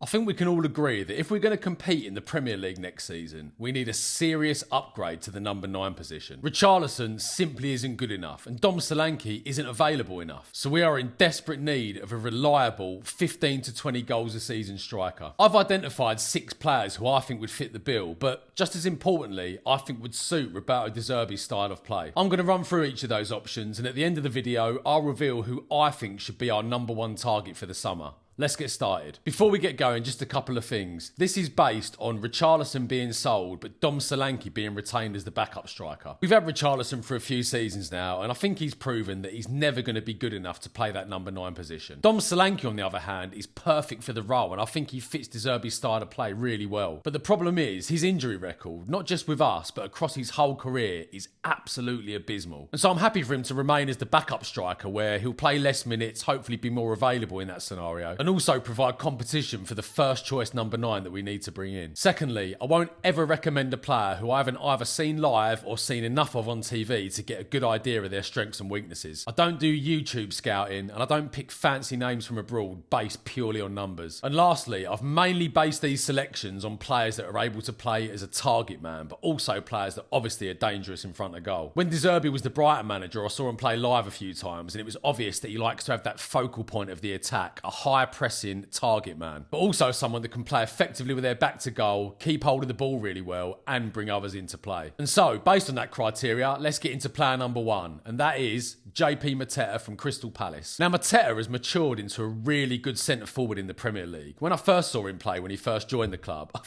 I think we can all agree that if we're going to compete in the Premier League next season, we need a serious upgrade to the number 9 position. Richarlison simply isn't good enough, and Dom Solanke isn't available enough. So we are in desperate need of a reliable 15 to 20 goals a season striker. I've identified 6 players who I think would fit the bill, but just as importantly, I think would suit Roberto De Zerbi's style of play. I'm going to run through each of those options, and at the end of the video, I'll reveal who I think should be our number 1 target for the summer. Let's get started. Before we get going, just a couple of things. This is based on Richarlison being sold, but Dom Solanke being retained as the backup striker. We've had Richarlison for a few seasons now, and I think he's proven that he's never going to be good enough to play that number 9 position. Dom Solanke, on the other hand, is perfect for the role, and I think he fits De Zerbi's style of play really well. But the problem is, his injury record, not just with us, but across his whole career, is absolutely abysmal. And so I'm happy for him to remain as the backup striker, where he'll play less minutes, hopefully be more available in that scenario, and also provide competition for the first choice number 9 that we need to bring in. Secondly, I won't ever recommend a player who I haven't either seen live or seen enough of on TV to get a good idea of their strengths and weaknesses. I don't do YouTube scouting, and I don't pick fancy names from abroad based purely on numbers. And lastly, I've mainly based these selections on players that are able to play as a target man, but also players that obviously are dangerous in front of goal. When De Zerbi was the Brighton manager, I saw him play live a few times, and it was obvious that he likes to have that focal point of the attack, a high pressing target man, but also someone that can play effectively with their back to goal, keep hold of the ball really well, and bring others into play. And so, based on that criteria, let's get into player number 1, and that is JP Mateta from Crystal Palace. Now, Mateta has matured into a really good centre forward in the Premier League. When I first saw him play when he first joined the club, I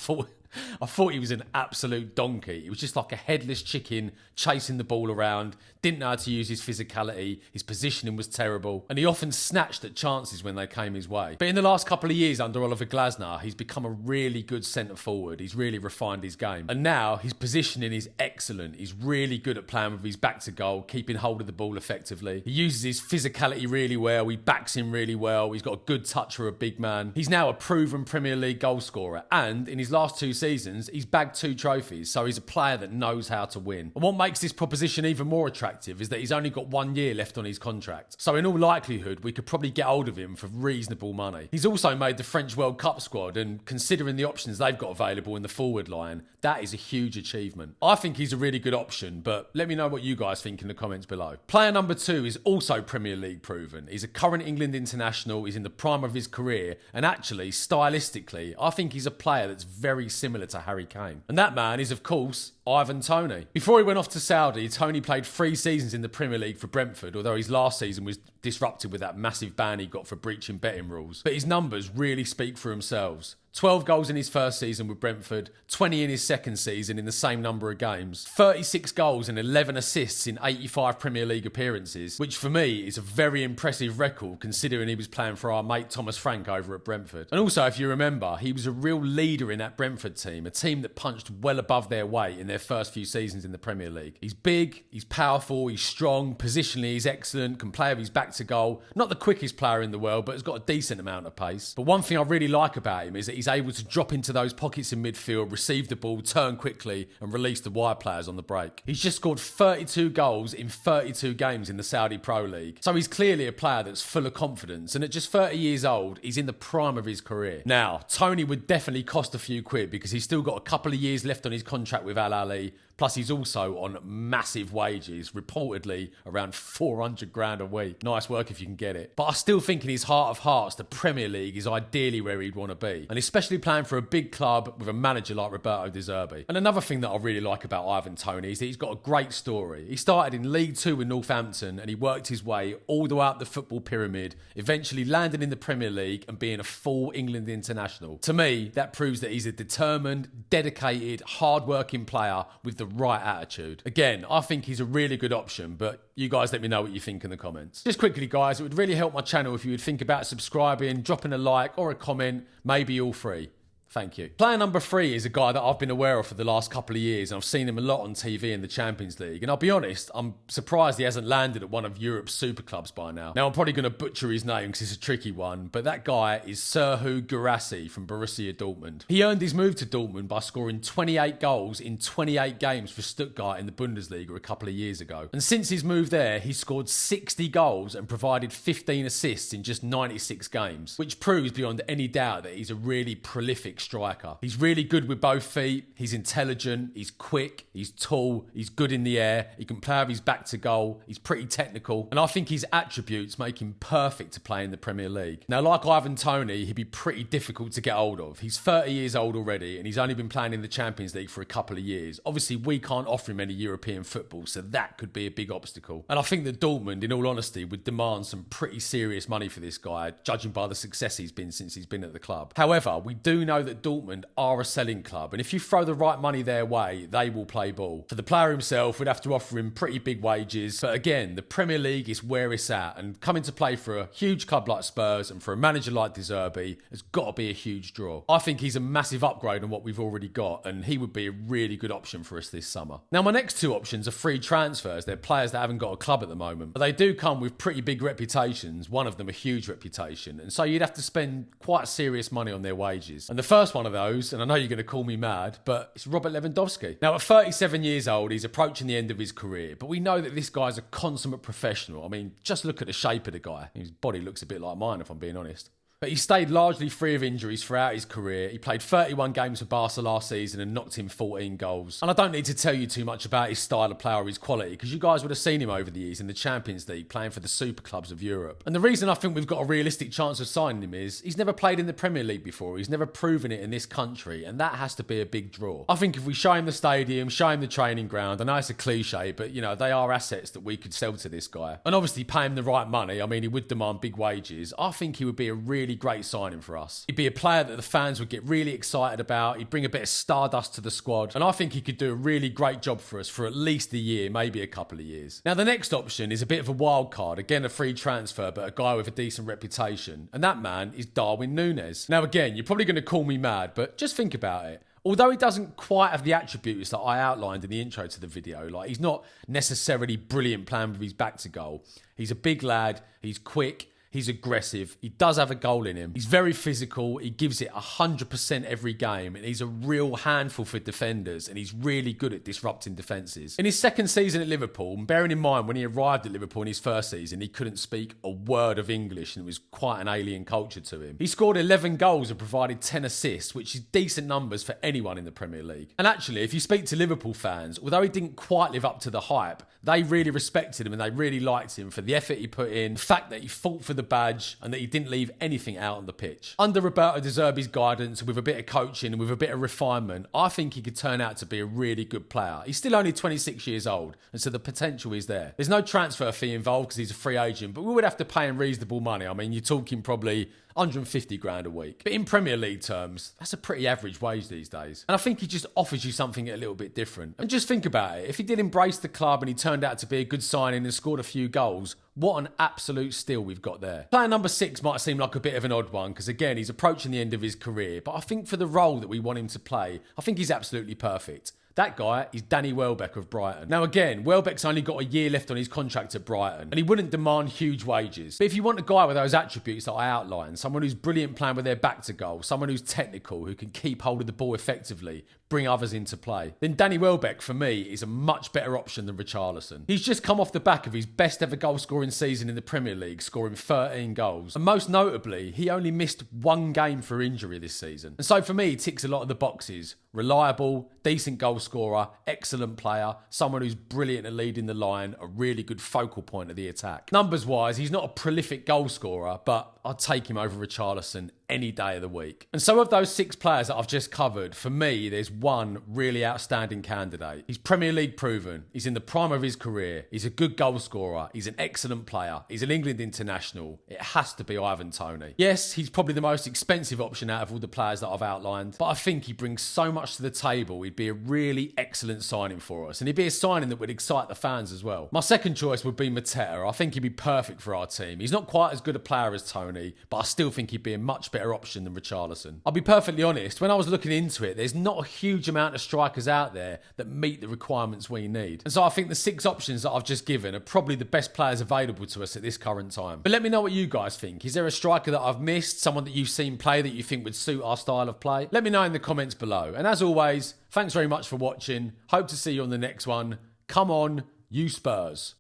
thought he was an absolute donkey. He was just like a headless chicken chasing the ball around, didn't know how to use his physicality, his positioning was terrible, and he often snatched at chances when they came his way. But in the last couple of years under Oliver Glasner, he's become a really good centre forward. He's really refined his game. And now his positioning is excellent. He's really good at playing with his back to goal, keeping hold of the ball effectively. He uses his physicality really well. He backs him really well. He's got a good touch for a big man. He's now a proven Premier League goal scorer, and in his last 2 seasons, he's bagged 2 trophies, so he's a player that knows how to win. And what makes this proposition even more attractive is that he's only got 1 year left on his contract. So in all likelihood, we could probably get hold of him for reasonable money. He's also made the French World Cup squad, and considering the options they've got available in the forward line, that is a huge achievement. I think he's a really good option, but let me know what you guys think in the comments below. Player number 2 is also Premier League proven. He's a current England international, he's in the prime of his career, and actually, stylistically, I think he's a player that's very similar to Harry Kane. And that man is, of course, Ivan Toney. Before he went off to Saudi, Toney played 3 seasons in the Premier League for Brentford, although his last season was disrupted with that massive ban he got for breaching betting rules. But his numbers really speak for themselves. 12 goals in his first season with Brentford, 20 in his second season in the same number of games, 36 goals and 11 assists in 85 Premier League appearances, which for me is a very impressive record considering he was playing for our mate Thomas Frank over at Brentford. And also, if you remember, he was a real leader in that Brentford team, a team that punched well above their weight in their first few seasons in the Premier League. He's big, he's powerful, he's strong, positionally he's excellent, can play with his back to goal. Not the quickest player in the world, but has got a decent amount of pace. But one thing I really like about him is that he's able to drop into those pockets in midfield, receive the ball, turn quickly, and release the wide players on the break. He's just scored 32 goals in 32 games in the Saudi Pro League. So he's clearly a player that's full of confidence, and at just 30 years old, he's in the prime of his career. Now, Toney would definitely cost a few quid because he's still got a couple of years left on his contract with Al Ahly. Plus, he's also on massive wages, reportedly around 400 grand a week. Nice work if you can get it. But I still think in his heart of hearts, the Premier League is ideally where he'd want to be. And especially playing for a big club with a manager like Roberto De Zerbi. And another thing that I really like about Ivan Toney is that he's got a great story. He started in League 2 with Northampton and he worked his way all the way up the football pyramid, eventually landing in the Premier League and being a full England international. To me, that proves that he's a determined, dedicated, hard-working player with the right attitude. Again, I think he's a really good option, but you guys let me know what you think in the comments. Just quickly, guys, it would really help my channel if you would think about subscribing, dropping a like or a comment, maybe all 3. Thank you. Player number 3 is a guy that I've been aware of for the last couple of years, and I've seen him a lot on TV in the Champions League. And I'll be honest, I'm surprised he hasn't landed at one of Europe's super clubs by now. Now, I'm probably going to butcher his name because it's a tricky one, but that guy is Serhou Guirassy from Borussia Dortmund. He earned his move to Dortmund by scoring 28 goals in 28 games for Stuttgart in the Bundesliga a couple of years ago. And since his move there, he's scored 60 goals and provided 15 assists in just 96 games, which proves beyond any doubt that he's a really prolific striker. He's really good with both feet, he's intelligent, he's quick, he's tall, he's good in the air, he can play with his back to goal, he's pretty technical, and I think his attributes make him perfect to play in the Premier League. Now, like Ivan Toney, he'd be pretty difficult to get hold of. He's 30 years old already, and he's only been playing in the Champions League for a couple of years. Obviously, we can't offer him any European football, so that could be a big obstacle. And I think that Dortmund, in all honesty, would demand some pretty serious money for this guy, judging by the success he's been since he's been at the club. However, we do know that Dortmund are a selling club, and if you throw the right money their way, they will play ball. For the player himself, we'd have to offer him pretty big wages, but again, the Premier League is where it's at, and coming to play for a huge club like Spurs and for a manager like De Zerbi has got to be a huge draw. I think he's a massive upgrade on what we've already got, and he would be a really good option for us this summer. Now, my next 2 options are free transfers. They're players that haven't got a club at the moment, but they do come with pretty big reputations, one of them a huge reputation, and so you'd have to spend quite serious money on their wages. And the first one of those, and I know you're going to call me mad, but it's Robert Lewandowski. Now, at 37 years old, he's approaching the end of his career, but we know that this guy's a consummate professional. I mean, just look at the shape of the guy. His body looks a bit like mine, if I'm being honest. But he stayed largely free of injuries throughout his career. He played 31 games for Barca last season and knocked in 14 goals. And I don't need to tell you too much about his style of play or his quality, because you guys would have seen him over the years in the Champions League playing for the super clubs of Europe. And the reason I think we've got a realistic chance of signing him is he's never played in the Premier League before. He's never proven it in this country, and that has to be a big draw. I think if we show him the stadium, show him the training ground, I know it's a cliche, but you know, they are assets that we could sell to this guy. And obviously pay him the right money. I mean, he would demand big wages. I think he would be a really great signing for us. He'd be a player that the fans would get really excited about. He'd bring a bit of stardust to the squad, and I think he could do a really great job for us for at least a year, maybe a couple of years. Now, the next option is a bit of a wild card, again a free transfer, but a guy with a decent reputation, and that man is Darwin Núñez. Now, again, you're probably going to call me mad, but just think about it. Although he doesn't quite have the attributes that I outlined in the intro to the video, like he's not necessarily brilliant playing with his back to goal. He's a big lad, he's quick, he's aggressive. He does have a goal in him. He's very physical. He gives it 100% every game. And he's a real handful for defenders. And he's really good at disrupting defences. In his second season at Liverpool, and bearing in mind when he arrived at Liverpool in his first season, he couldn't speak a word of English and it was quite an alien culture to him. He scored 11 goals and provided 10 assists, which is decent numbers for anyone in the Premier League. And actually, if you speak to Liverpool fans, although he didn't quite live up to the hype, they really respected him and they really liked him for the effort he put in, the fact that he fought for the badge and that he didn't leave anything out on the pitch. Under Roberto De Zerbi's guidance, with a bit of coaching and with a bit of refinement, I think he could turn out to be a really good player. He's still only 26 years old, and so the potential is there. There's no transfer fee involved because he's a free agent, but we would have to pay him reasonable money. I mean, you're talking probably 150 grand a week. But in Premier League terms, that's a pretty average wage these days. And I think he just offers you something a little bit different. And just think about it. If he did embrace the club and he turned out to be a good signing and scored a few goals, what an absolute steal we've got there. Player number 6 might seem like a bit of an odd one because, again, he's approaching the end of his career. But I think for the role that we want him to play, I think he's absolutely perfect. That guy is Danny Welbeck of Brighton. Now again, Welbeck's only got a year left on his contract at Brighton, and he wouldn't demand huge wages. But if you want a guy with those attributes that I outlined, someone who's brilliant playing with their back to goal, someone who's technical, who can keep hold of the ball effectively, bring others into play, then Danny Welbeck, for me, is a much better option than Richarlison. He's just come off the back of his best ever goal scoring season in the Premier League, scoring 13 goals. And most notably, he only missed one game for injury this season. And so for me, he ticks a lot of the boxes. Reliable, decent goal scorer, excellent player, someone who's brilliant at leading the line, a really good focal point of the attack. Numbers wise, he's not a prolific goal scorer, but I'd take him over Richarlison any day of the week. And so of those 6 players that I've just covered, for me, there's one really outstanding candidate. He's Premier League proven. He's in the prime of his career. He's a good goal scorer. He's an excellent player. He's an England international. It has to be Ivan Toney. Yes, he's probably the most expensive option out of all the players that I've outlined, but I think he brings so much to the table. He'd be a really excellent signing for us, and he'd be a signing that would excite the fans as well. My second choice would be Mateta. I think he'd be perfect for our team. He's not quite as good a player as Toney. irony, but I still think he'd be a much better option than Richarlison. I'll be perfectly honest, when I was looking into it, there's not a huge amount of strikers out there that meet the requirements we need. And so I think the 6 options that I've just given are probably the best players available to us at this current time. But let me know what you guys think. Is there a striker that I've missed, someone that you've seen play that you think would suit our style of play? Let me know in the comments below. And as always, thanks very much for watching. Hope to see you on the next one. Come on, you Spurs.